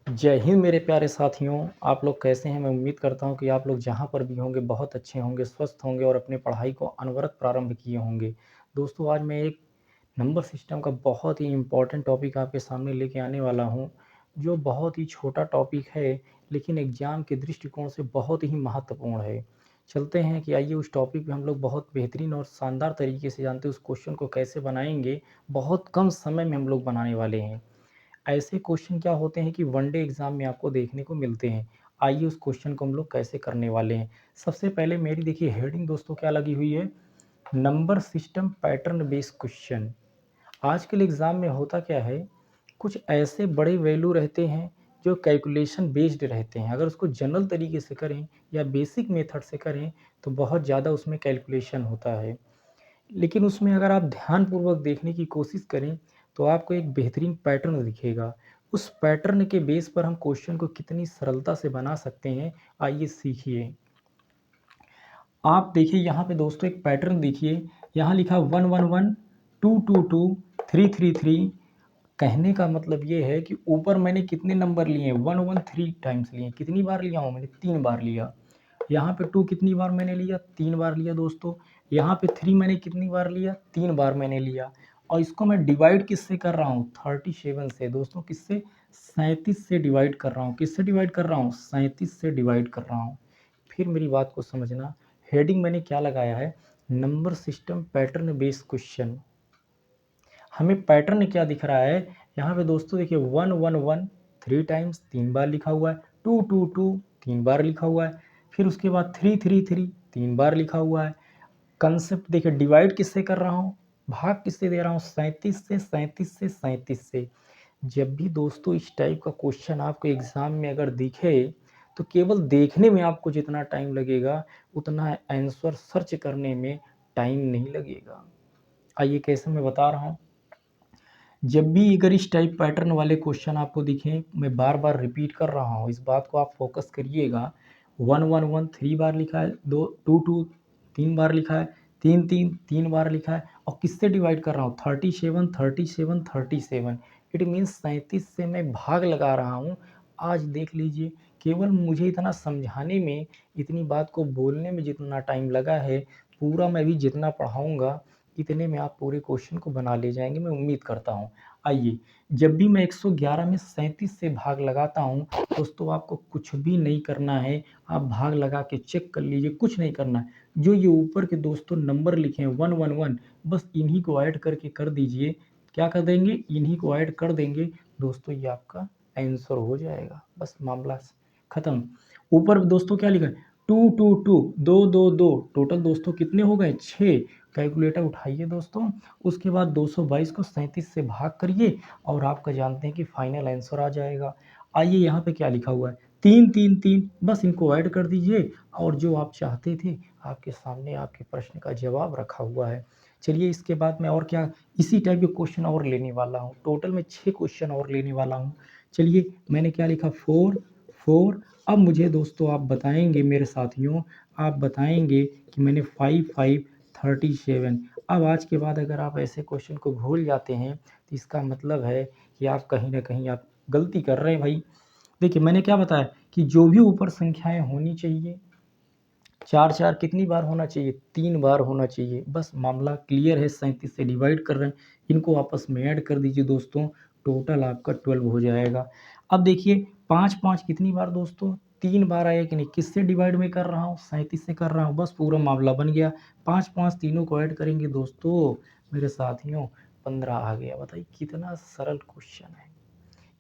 जय हिंद मेरे प्यारे साथियों। आप लोग कैसे हैं? मैं उम्मीद करता हूं कि आप लोग जहां पर भी होंगे बहुत अच्छे होंगे, स्वस्थ होंगे और अपनी पढ़ाई को अनवरत प्रारंभ किए होंगे। दोस्तों, आज मैं एक नंबर सिस्टम का बहुत ही इम्पोर्टेंट टॉपिक आपके सामने लेके आने वाला हूं, जो बहुत ही छोटा टॉपिक है लेकिन एग्ज़ाम के दृष्टिकोण से बहुत ही महत्वपूर्ण है। चलते हैं कि आइए उस टॉपिक पे हम लोग बहुत बेहतरीन और शानदार तरीके से जानते हैं उस क्वेश्चन को कैसे बनाएंगे। बहुत कम समय में हम लोग बनाने वाले हैं। ऐसे क्वेश्चन क्या होते हैं कि वनडे एग्ज़ाम में आपको देखने को मिलते हैं। आइए उस क्वेश्चन को हम लोग कैसे करने वाले हैं। सबसे पहले मेरी देखिए हेडिंग दोस्तों क्या लगी हुई है, number system pattern based question. आजकल एग्ज़ाम में होता क्या है, कुछ ऐसे बड़े वैल्यू रहते हैं जो कैलकुलेशन बेस्ड रहते हैं। अगर उसको जनरल तरीके से करें या बेसिक मेथड से करें तो बहुत ज़्यादा उसमें कैलकुलेशन होता है। लेकिन उसमें अगर आप ध्यानपूर्वक देखने की कोशिश करें तो आपको एक बेहतरीन पैटर्न दिखेगा। उस पैटर्न के बेस पर हम क्वेश्चन को कितनी सरलता से बना सकते हैं, आइए सीखिए। आप देखिए यहाँ पे दोस्तों एक पैटर्न देखिए, यहाँ लिखा 111 222 333। कहने का मतलब ये है कि ऊपर मैंने कितने नंबर लिए हैं, 113 टाइम्स लिए। कितनी बार लिया हूँ मैंने? 3 बार लिया। यहाँ पे 2 कितनी बार मैंने लिया? 3 बार लिया दोस्तों। यहाँ पे 3 मैंने कितनी बार लिया? 3 बार मैंने लिया। और इसको मैं डिवाइड किससे कर रहा हूँ? 37 से दोस्तों। किससे? 37 से डिवाइड कर रहा हूँ। किससे डिवाइड कर रहा हूँ? 37 से डिवाइड कर रहा हूँ। फिर मेरी बात को समझना, हेडिंग मैंने क्या लगाया है, number system pattern based question. हमें पैटर्न क्या दिख रहा है यहाँ पे दोस्तों? देखिए 111 3 टाइम्स 3 बार लिखा हुआ है, 222 3 बार लिखा हुआ है, फिर उसके बाद 333 3 बार लिखा हुआ है। कंसेप्ट देखिए, डिवाइड किससे कर रहा हूँ, भाग किससे दे रहा हूँ? 37 से, 37 से, 37 से। जब भी दोस्तों इस टाइप का क्वेश्चन आपको एग्जाम में अगर दिखे तो केवल देखने में आपको जितना टाइम लगेगा उतना आंसर सर्च करने में टाइम नहीं लगेगा। आइए कैसे मैं बता रहा हूँ। जब भी अगर इस टाइप पैटर्न वाले क्वेश्चन आपको दिखें, मैं बार बार रिपीट कर रहा हूँ, इस बात को आप फोकस करिएगा। 111 3 बार लिखा है, 222 3 बार लिखा है, 33 3 बार लिखा है, और किससे डिवाइड कर रहा हूँ? 37 37 37। इट मीन्स 37 से मैं भाग लगा रहा हूँ। आज देख लीजिए, केवल मुझे इतना समझाने में, इतनी बात को बोलने में जितना टाइम लगा है, पूरा मैं भी जितना पढ़ाऊँगा इतने में आप पूरे क्वेश्चन को बना ले जाएंगे, मैं उम्मीद करता हूँ। आइए, जब भी मैं 111 में 37 से भाग लगाता हूँ दोस्तों, आपको कुछ भी नहीं करना है। आप भाग लगा के चेक कर लीजिए, कुछ नहीं करना है। जो ये ऊपर के दोस्तों नंबर लिखे हैं 111, बस इन्हीं को ऐड करके कर दीजिए। क्या कर देंगे? इन्हीं को ऐड कर देंगे दोस्तों, ये आपका आंसर हो जाएगा। बस मामला खत्म। ऊपर दोस्तों क्या लिखा है? 222 दो दो दो, टोटल दोस्तों कितने हो गए? 6। कैलकुलेटर उठाइए दोस्तों, उसके बाद 222 को 37 से भाग करिए और आपका जानते हैं कि फाइनल आंसर आ जाएगा। आइए यहाँ पे क्या लिखा हुआ है? 3 3 3, बस इनको ऐड कर दीजिए और जो आप चाहते थे आपके सामने आपके प्रश्न का जवाब रखा हुआ है। चलिए इसके बाद मैं और क्या इसी टाइप के क्वेश्चन और लेने वाला हूँ। टोटल मैं 6 क्वेश्चन और लेने वाला हूँ। चलिए मैंने क्या लिखा? 4 4। अब मुझे दोस्तों आप बताएंगे, मेरे साथियों आप बताएंगे कि मैंने 5 5 37। अब आज के बाद अगर आप ऐसे क्वेश्चन को भूल जाते हैं तो इसका मतलब है कि आप कहीं ना कहीं आप गलती कर रहे हैं भाई। देखिए मैंने क्या बताया कि जो भी ऊपर संख्याएं होनी चाहिए, 4 4 कितनी बार होना चाहिए? 3 बार होना चाहिए। बस मामला क्लियर है। 37 से डिवाइड कर रहे हैं, इनको आपस में ऐड कर दीजिए दोस्तों, टोटल आपका 12 हो जाएगा। अब देखिए 5 5 कितनी बार दोस्तों? 3 बार आया कि नहीं? किससे डिवाइड में कर रहा हूँ? 37 से कर रहा हूँ। बस पूरा मामला बन गया। 5 5 तीनों को ऐड करेंगे दोस्तों, मेरे साथियों 15 आ गया। बताइए कितना सरल क्वेश्चन है।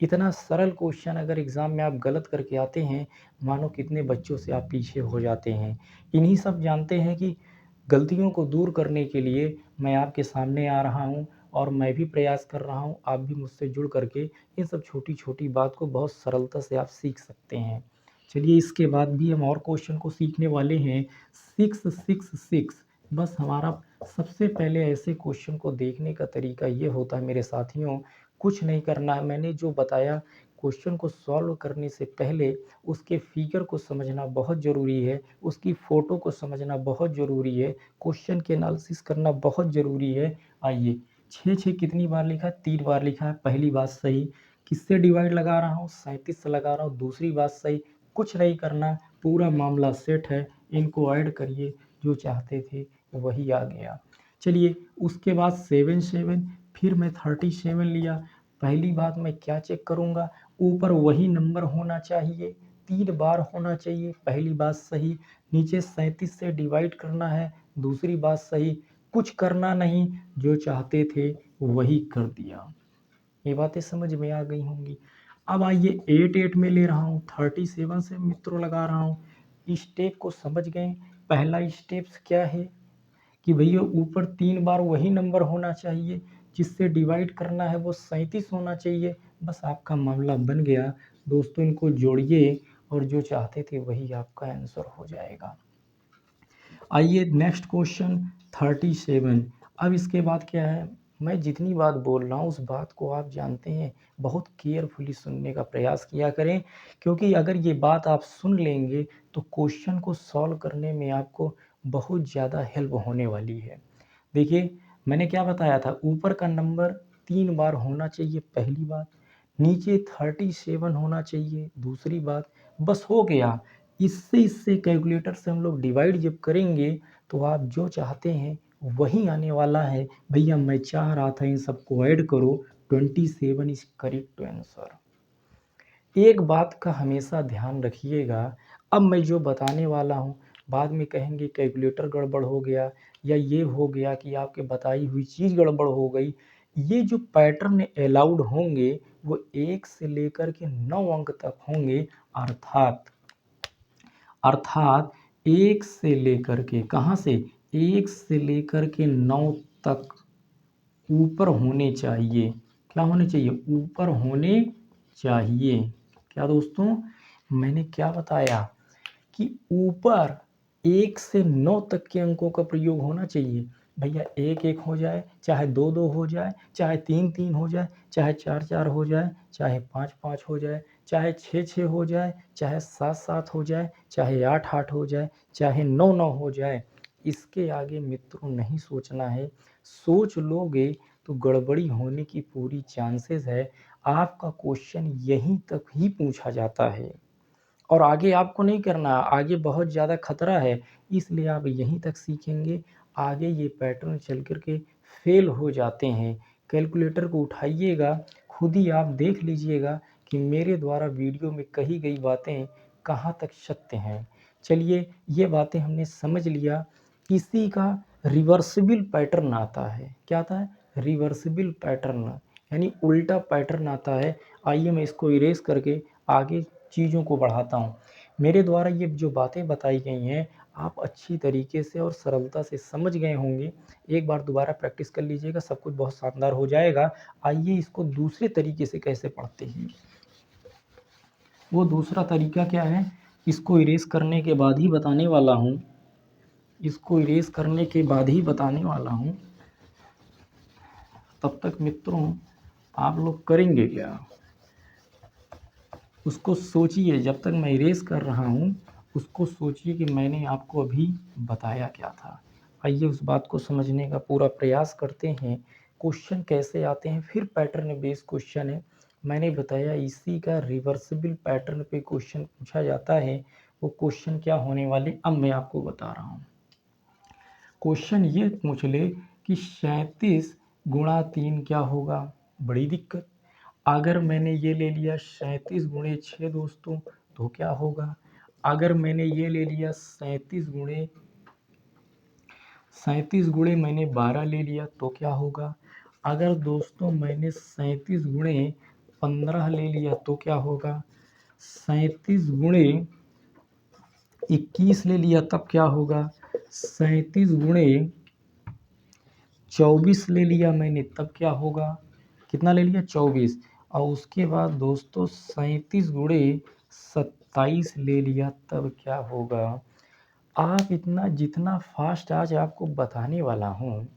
इतना सरल क्वेश्चन अगर एग्ज़ाम में आप गलत करके आते हैं, मानो कितने बच्चों से आप पीछे हो जाते हैं। इन्हीं सब जानते हैं कि गलतियों को दूर करने के लिए मैं आपके सामने आ रहा हूँ और मैं भी प्रयास कर रहा हूँ। आप भी मुझसे जुड़ करके इन सब छोटी-छोटी बात को बहुत सरलता से आप सीख सकते हैं। चलिए इसके बाद भी हम और क्वेश्चन को सीखने वाले हैं। 666। बस हमारा सबसे पहले ऐसे क्वेश्चन को देखने का तरीका ये होता है मेरे साथियों, कुछ नहीं करना है। मैंने जो बताया, क्वेश्चन को सॉल्व करने से पहले उसके फिगर को समझना बहुत ज़रूरी है, उसकी फ़ोटो को समझना बहुत ज़रूरी है, क्वेश्चन के एनालिसिस करना बहुत ज़रूरी है। आइए 6 6 कितनी बार लिखा है? 3 बार लिखा है। पहली बात सही। किससे डिवाइड लगा रहा हूँ, 37 से लगा रहा हूँ। दूसरी बात सही, कुछ नहीं करना, पूरा मामला सेट है, इनको ऐड करिए, जो चाहते थे वही आ गया। चलिए उसके बाद 7 फिर मैं 37 लिया। पहली बात मैं क्या चेक करूँगा, ऊपर वही नंबर होना चाहिए, 3 बार होना चाहिए, पहली बात सही। नीचे 37 से डिवाइड करना है, दूसरी बात सही। कुछ करना नहीं, जो चाहते थे वही कर दिया। ये बातें समझ में आ गई होंगी। अब आइए 8 में ले रहा हूँ, 37 से मित्रों लगा रहा हूँ। स्टेप को समझ गए। पहला स्टेप्स क्या है कि भैया ऊपर 3 बार वही नंबर होना चाहिए, जिससे डिवाइड करना है वो 37 होना चाहिए। बस आपका मामला बन गया। दोस्तों इनको जोड़िए और जो चाहते थे वही आपका आंसर हो जाएगा। आइए नेक्स्ट क्वेश्चन 37। अब इसके बाद क्या है, मैं जितनी बात बोल रहा हूँ उस बात को आप जानते हैं, बहुत केयरफुली सुनने का प्रयास किया करें, क्योंकि अगर ये बात आप सुन लेंगे तो क्वेश्चन को सॉल्व करने में आपको बहुत ज़्यादा हेल्प होने वाली है। देखिए मैंने क्या बताया था, ऊपर का नंबर 3 बार होना चाहिए, पहली बात। नीचे 37 होना चाहिए, दूसरी बात। बस हो गया। इससे कैलकुलेटर से हम लोग डिवाइड जब करेंगे तो आप जो चाहते हैं वही आने वाला है। भैया मैं चाह रहा था इन सबको ऐड करो, 27 इज करेक्ट आंसर। एक बात का हमेशा ध्यान रखिएगा, अब मैं जो बताने वाला हूँ बाद में कहेंगे कैलकुलेटर गड़बड़ हो गया या ये हो गया कि आपके बताई हुई चीज़ गड़बड़ हो गई। ये जो पैटर्न अलाउड होंगे वो 1 से लेकर के 9 अंक तक होंगे, अर्थात अर्थात 1 से लेकर के कहाँ से, 1 से लेकर के 9 तक ऊपर होने चाहिए। क्या होने चाहिए, ऊपर होने चाहिए। क्या दोस्तों, मैंने क्या बताया कि ऊपर 1 से 9 तक के अंकों का प्रयोग होना चाहिए। भैया 1-1 हो जाए, चाहे 2-2 हो जाए, चाहे 3-3 हो जाए, चाहे 4-4 हो जाए, चाहे 5-5 हो जाए, चाहे 6-6 हो जाए, चाहे 7-7 हो जाए, चाहे 8-8 हो जाए, चाहे 9-9 हो जाए। इसके आगे मित्रों नहीं सोचना है। सोच लोगे तो गड़बड़ी होने की पूरी चांसेस है। आपका क्वेश्चन यहीं तक ही पूछा जाता है और आगे आपको नहीं करना, आगे बहुत ज़्यादा खतरा है, इसलिए आप यहीं तक सीखेंगे। आगे ये पैटर्न चल कर के फेल हो जाते हैं। कैलकुलेटर को उठाइएगा, खुद ही आप देख लीजिएगा कि मेरे द्वारा वीडियो में कही गई बातें कहाँ तक सत्य हैं। चलिए ये बातें हमने समझ लिया। इसी का रिवर्सिबल पैटर्न आता है। क्या आता है, रिवर्सिबल पैटर्न, यानी उल्टा पैटर्न आता है। आइए मैं इसको इरेज करके आगे चीज़ों को बढ़ाता हूँ। मेरे द्वारा ये जो बातें बताई गई हैं आप अच्छी तरीके से और सरलता से समझ गए होंगे। एक बार दोबारा प्रैक्टिस कर लीजिएगा, सब कुछ बहुत शानदार हो जाएगा। आइए इसको दूसरे तरीके से कैसे पढ़ते हैं। वो दूसरा तरीका क्या है, इसको इरेज करने के बाद ही बताने वाला हूँ। इसको इरेज करने के बाद ही बताने वाला हूँ। तब तक मित्रों आप लोग करेंगे क्या, उसको सोचिए। जब तक मैं इरेज कर रहा हूँ उसको सोचिए कि मैंने आपको अभी बताया क्या था। आइए उस बात को समझने का पूरा प्रयास करते हैं। क्वेश्चन कैसे आते हैं, फिर पैटर्न बेस्ड क्वेश्चन है। मैंने बताया इसी का रिवर्सिबल पैटर्न पे क्वेश्चन पूछा जाता है। वो क्वेश्चन क्या होने वाले अब मैं आपको बता रहा हूँ। क्वेश्चन ये पूछ ले कि 37 गुणा 3 क्या होगा। बड़ी दिक्कत। अगर मैंने ये ले लिया 37 गुणे 6 दोस्तों तो क्या होगा। अगर मैंने ये ले लिया 37 गुणे मैंने 12 ले लिया तो क्या होगा। अगर दोस्तों मैंने 37 गुणे 15 ले लिया तो क्या होगा। 37 गुणे 21 ले लिया तब क्या होगा। 37 गुणे 24 ले लिया मैंने तब क्या होगा। कितना ले लिया, 24। और उसके बाद दोस्तों 37 गुणे 27 ले लिया तब क्या होगा। आप इतना जितना फास्ट आज आपको बताने वाला हूँ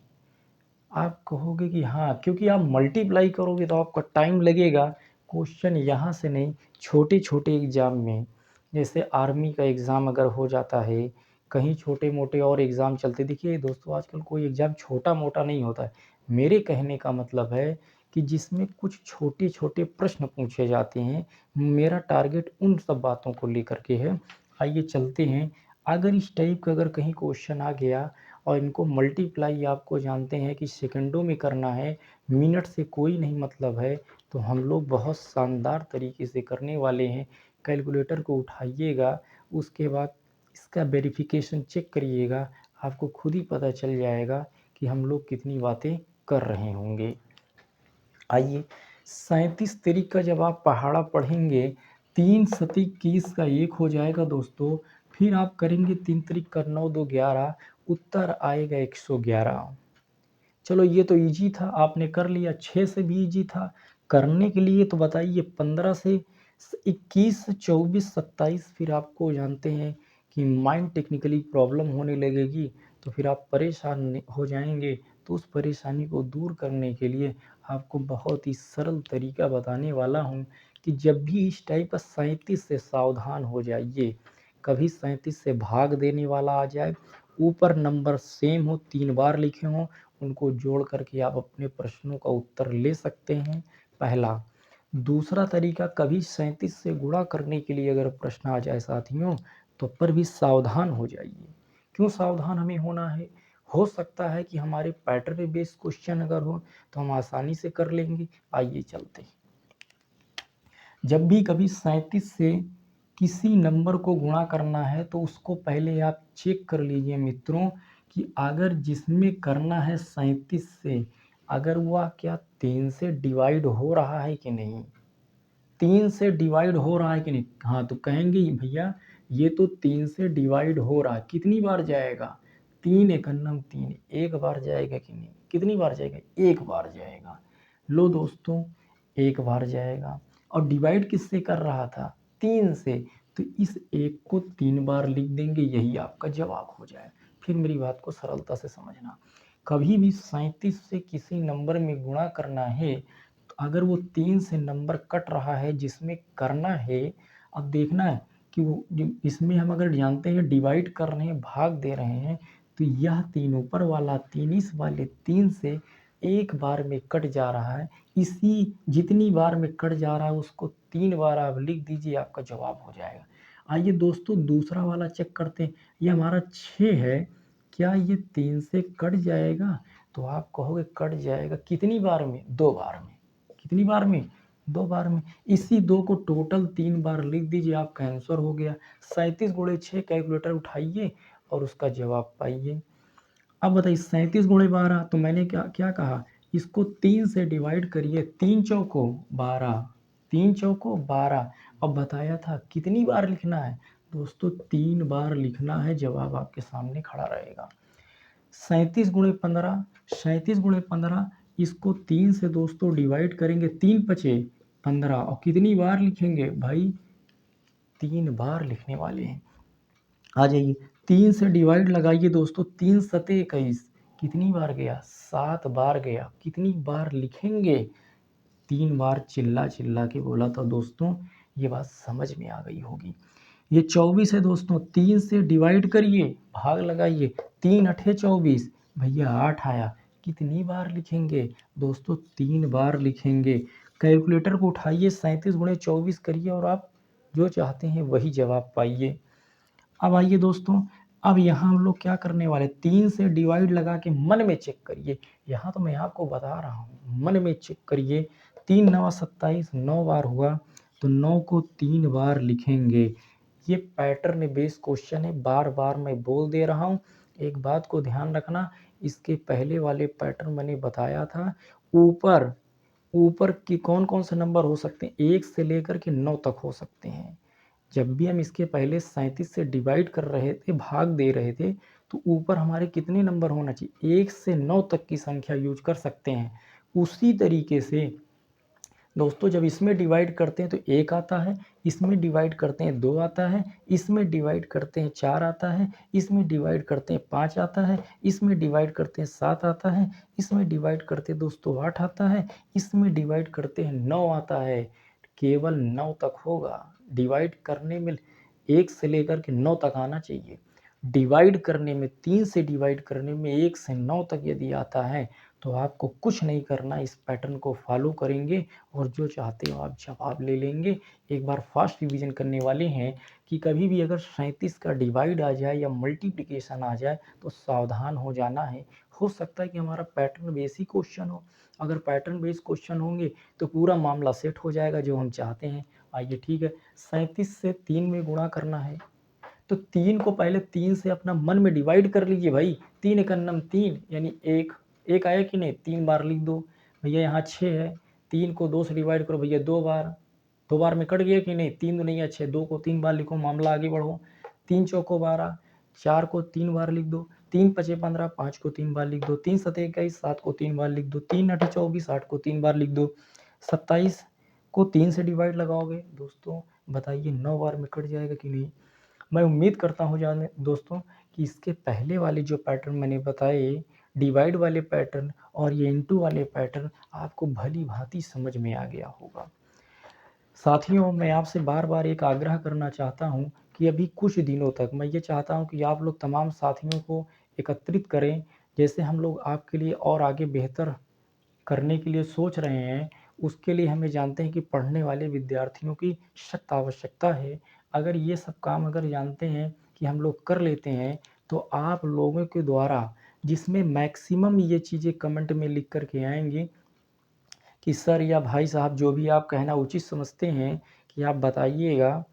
आप कहोगे कि हाँ, क्योंकि आप मल्टीप्लाई करोगे तो आपका टाइम लगेगा। क्वेश्चन यहाँ से नहीं, छोटे छोटे एग्ज़ाम में, जैसे आर्मी का एग्ज़ाम अगर हो जाता है, कहीं छोटे मोटे और एग्ज़ाम चलते। देखिए दोस्तों आजकल कोई एग्ज़ाम छोटा मोटा नहीं होता है। मेरे कहने का मतलब है कि जिसमें कुछ छोटे-छोटे प्रश्न पूछे जाते हैं। मेरा टारगेट उन सब बातों को लेकर के है। आइए चलते हैं। अगर इस टाइप का अगर कहीं क्वेश्चन आ गया और इनको मल्टीप्लाई आपको जानते हैं कि सेकंडों में करना है, मिनट से कोई नहीं मतलब है, तो हम लोग बहुत शानदार तरीके से करने वाले हैं। कैलकुलेटर को उठाइएगा, उसके बाद इसका वेरिफिकेशन चेक करिएगा, आपको खुद ही पता चल जाएगा कि हम लोग कितनी बातें कर रहे होंगे। आइए 37 तरीक का जब आप पहाड़ा पढ़ेंगे, 3 सती 21 का 1 हो जाएगा दोस्तों। फिर आप करेंगे 3 तरीक का 9 2 11, उत्तर आएगा 111। चलो ये तो इजी था, आपने कर लिया। 6 से भी इजी था। करने के लिए तो बताइए 15 से 21 24 27, फिर आपको जानते हैं कि माइंड टेक्निकली प्रॉब्लम होने लगेगी, तो फिर आप परेशान हो जाएंगे। तो उस परेशानी को दूर करने के लिए आपको बहुत ही सरल तरीका बताने वाला हूँ कि जब भी इस टाइप का 37 से सावधान हो जाइए। कभी 37 से भाग देने वाला आ जाए, ऊपर नंबर सेम हो, 3 बार लिखे हों, उनको जोड़ करके आप अपने प्रश्नों का उत्तर ले सकते हैं, पहला। दूसरा तरीका, कभी 37 से गुणा करने के लिए अगर प्रश्न आ जाए साथियों, तो पर भी सावधान हो जाइए। क्यों सावधान हमें होना है? हो सकता है कि हमारे पैटर्न बेस्ड क्वेश्चन अगर हो तो हम आसानी से कर लेंगे। आइए चलते हैं। जब भी कभी 37 से किसी नंबर को गुणा करना है तो उसको पहले आप चेक कर लीजिए मित्रों कि अगर जिसमें करना है 37 से, अगर वह क्या 3 से डिवाइड हो रहा है कि नहीं। 3 से डिवाइड हो रहा है कि नहीं। हाँ, तो कहेंगे भैया ये तो 3 से डिवाइड हो रहा है, कितनी बार जाएगा? 3 एकन्नम 3, एक बार जाएगा कि नहीं? कितनी बार जाएगा? एक बार जाएगा। लो दोस्तों, एक बार जाएगा। और डिवाइड किससे कर रहा था? 3 से। तो इस एक को 3 बार लिख देंगे, यही आपका जवाब हो जाए। फिर मेरी बात को सरलता से समझना। कभी भी 37 से किसी नंबर में गुणा करना है, तो अगर वो 3 से नंबर कट रहा है जिसमें करना है, अब देखना है कि वो इसमें हम अगर जानते हैं डिवाइड कर रहे हैं, भाग दे रहे हैं, तो यह 3 ऊपर वाला 3 इस वाले 3 से एक बार में कट जा रहा है। इसी जितनी बार में कट जा रहा है उसको 3 बार आप लिख दीजिए, आपका जवाब हो जाएगा। आइए दोस्तों दूसरा वाला चेक करते हैं। ये हमारा 6 है, क्या ये 3 से कट जाएगा? तो आप कहोगे कट जाएगा, कितनी बार में? 2 बार में। कितनी बार में? 2 बार में। इसी 2 को टोटल 3 बार लिख दीजिए, आपका आंसर हो गया। 37 गुणे 6 कैलकुलेटर उठाइए और उसका जवाब पाइए। अब बताइए 37 गुणे 12, तो मैंने क्या क्या कहा, इसको 3 से डिवाइड करिए। 3 चौको 12, 3 चौको 12। अब बताया था कितनी बार लिखना है दोस्तों? 3 बार लिखना है, जवाब आपके सामने खड़ा रहेगा। 37 गुणे 15, 37 गुणे 15, इसको 3 से दोस्तों डिवाइड करेंगे। 3 पचे 15, और कितनी बार लिखेंगे भाई? 3 बार लिखने वाले हैं। आ जाइए 3 से डिवाइड लगाइए दोस्तों। 3 सते 21, कितनी बार गया? 7 बार गया। कितनी बार लिखेंगे? 3 बार। चिल्ला चिल्ला के बोला था दोस्तों, ये बात समझ में आ गई होगी। ये 24 है दोस्तों, 3 से डिवाइड करिए, भाग लगाइए। 3 अठे 24, भैया 8 आया। कितनी बार लिखेंगे दोस्तों? 3 बार लिखेंगे। कैलकुलेटर को उठाइए, 37 गुणे 24 करिए और आप जो चाहते हैं वही जवाब पाइए। अब आइए दोस्तों, अब यहाँ हम लोग क्या करने वाले? 3 से डिवाइड लगा के मन में चेक करिए। यहाँ तो मैं आपको बता रहा हूँ, मन में चेक करिए। 3 9 27, 9 बार हुआ, तो 9 को 3 बार लिखेंगे। ये पैटर्न बेस्ड क्वेश्चन है, बार बार मैं बोल दे रहा हूँ। एक बात को ध्यान रखना, इसके पहले वाले पैटर्न मैंने बताया था। ऊपर ऊपर की कौन कौन से नंबर हो सकते हैं? 1 से लेकर के 9 तक हो सकते हैं। जब भी हम इसके पहले 37 से डिवाइड कर रहे थे, भाग दे रहे थे, तो ऊपर हमारे कितने नंबर होना चाहिए? 1 से 9 तक की संख्या यूज कर सकते हैं। उसी तरीके से दोस्तों जब इसमें डिवाइड करते हैं तो 1 आता है, इसमें डिवाइड करते हैं 2 आता है, इसमें डिवाइड करते हैं 4 आता है, इसमें डिवाइड करते हैं 5 आता है, इसमें डिवाइड करते हैं 7 आता है, इसमें डिवाइड करते हैं दोस्तों 8 आता है, इसमें डिवाइड करते हैं 9 आता है। केवल 9 तक होगा डिवाइड करने में। 1 से लेकर के 9 तक आना चाहिए। डिवाइड करने में, 3 से डिवाइड करने में 1 से 9 तक यदि आता है तो आपको कुछ नहीं करना, इस पैटर्न को फॉलो करेंगे और जो चाहते हो आप जवाब ले लेंगे। एक बार फास्ट रिवीजन करने वाले हैं कि कभी भी अगर 37 का डिवाइड आ जाए या मल्टीप्लिकेशन आ जाए तो सावधान हो जाना है। हो सकता है कि हमारा पैटर्न बेसिक क्वेश्चन हो। अगर पैटर्न बेस्ड क्वेश्चन होंगे तो पूरा मामला सेट हो जाएगा जो हम चाहते हैं। आइए ठीक है, 37 से 3 में गुणा करना है। तो 3 को पहले 3 से अपना मन में डिवाइड कर लीजिए भाई। 3 एक अन्नम 3 यानी 1, 1 आया कि नहीं, 3 बार लिख दो। भैया यहाँ 6 है, 3 को 2 से डिवाइड करो भैया 2 बार, 2 बार में कट गया कि नहीं, 3 2 नहीं है 6, 2 को 3 बार लिखो, मामला आगे बढ़ो। 3 चौको 12, 4 को 3 बार लिख दो, 3 पचे 15, 5 को 3 बार लिख दो, 3 सते 21, 7 को 3 बार लिख दो, 3 अठे 24, 8 को 3 बार लिख दो, 27 को 3 से डिवाइड लगाओगे दोस्तों, बताइए 9 बार में कट जाएगा कि नहीं। मैं उम्मीद करता हूँ जाने दोस्तों कि इसके पहले वाले जो पैटर्न मैंने बताए, डिवाइड वाले पैटर्न और ये इनटू वाले पैटर्न आपको भली भांति समझ में आ गया होगा। साथियों, मैं आपसे बार-बार एक आग्रह करना चाहता हूँ कि अभी कुछ दिनों तक मैं ये चाहता हूँ कि आप लोग तमाम साथियों को एकत्रित करें, जैसे हम लोग आपके लिए और आगे बेहतर करने के लिए सोच रहे हैं, उसके लिए हमें जानते हैं कि पढ़ने वाले विद्यार्थियों की सख्त आवश्यकता है। अगर ये सब काम अगर जानते हैं कि हम लोग कर लेते हैं, तो आप लोगों के द्वारा जिसमें मैक्सिमम ये चीज़ें कमेंट में लिख कर के आएँगी कि सर या भाई साहब जो भी आप कहना उचित समझते हैं कि आप बताइएगा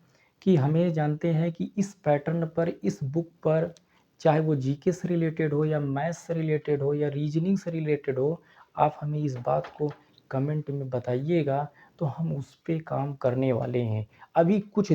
कि हमें जानते हैं कि इस पैटर्न पर, इस बुक पर, चाहे वो जीके से रिलेटेड हो या मैथ्स से रिलेटेड हो या रीजनिंग से रिलेटेड हो, आप हमें इस बात को कमेंट में बताइएगा, तो हम उस पे काम करने वाले हैं। अभी कुछ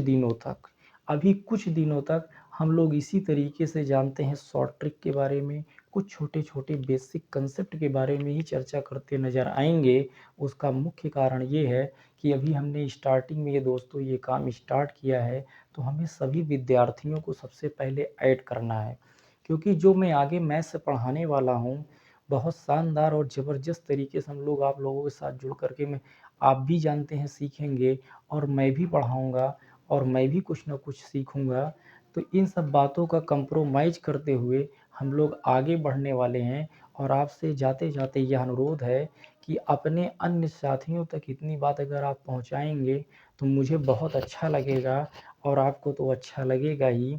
दिनों तक हम लोग इसी तरीके से जानते हैं, शॉर्ट ट्रिक के बारे में, कुछ छोटे-छोटे बेसिक कांसेप्ट के बारे में ही चर्चा करते नज़र आएँगे। उसका मुख्य कारण ये है कि अभी हमने स्टार्टिंग में ये दोस्तों ये काम स्टार्ट किया है, तो हमें सभी विद्यार्थियों को सबसे पहले ऐड करना है। क्योंकि जो मैं आगे मैथ्स पढ़ाने वाला हूँ, बहुत शानदार और ज़बरदस्त तरीके से हम लोग आप लोगों के साथ जुड़ कर के मैं, आप भी जानते हैं सीखेंगे और मैं भी पढ़ाऊँगा और मैं भी कुछ न कुछ सीखूँगा। तो इन सब बातों का कंप्रोमाइज़ करते हुए हम लोग आगे बढ़ने वाले हैं और आपसे जाते-जाते यह अनुरोध है कि अपने अन्य साथियों तक इतनी बात अगर आप पहुँचाएँगे, तो मुझे बहुत अच्छा लगेगा और आपको तो अच्छा लगेगा ही।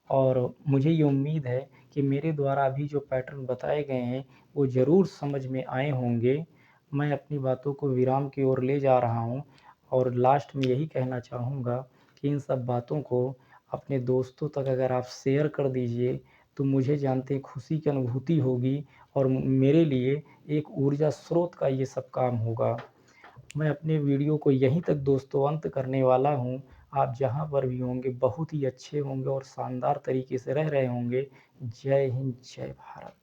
और मुझे ये उम्मीद है कि मेरे द्वारा अभी जो पैटर्न बताए गए हैं, वो ज़रूर समझ में आए होंगे। मैं अपनी बातों को विराम की ओर ले जा रहा हूँ और लास्ट में यही कहना चाहूँगा कि इन सब बातों को अपने दोस्तों तक अगर आप शेयर कर दीजिए, तो मुझे जानते खुशी की अनुभूति होगी और मेरे लिए एक ऊर्जा स्रोत का ये सब काम होगा। मैं अपने वीडियो को यहीं तक दोस्तों अंत करने वाला हूँ। आप जहाँ पर भी होंगे बहुत ही अच्छे होंगे और शानदार तरीके से रह रहे होंगे। जय हिंद, जय भारत।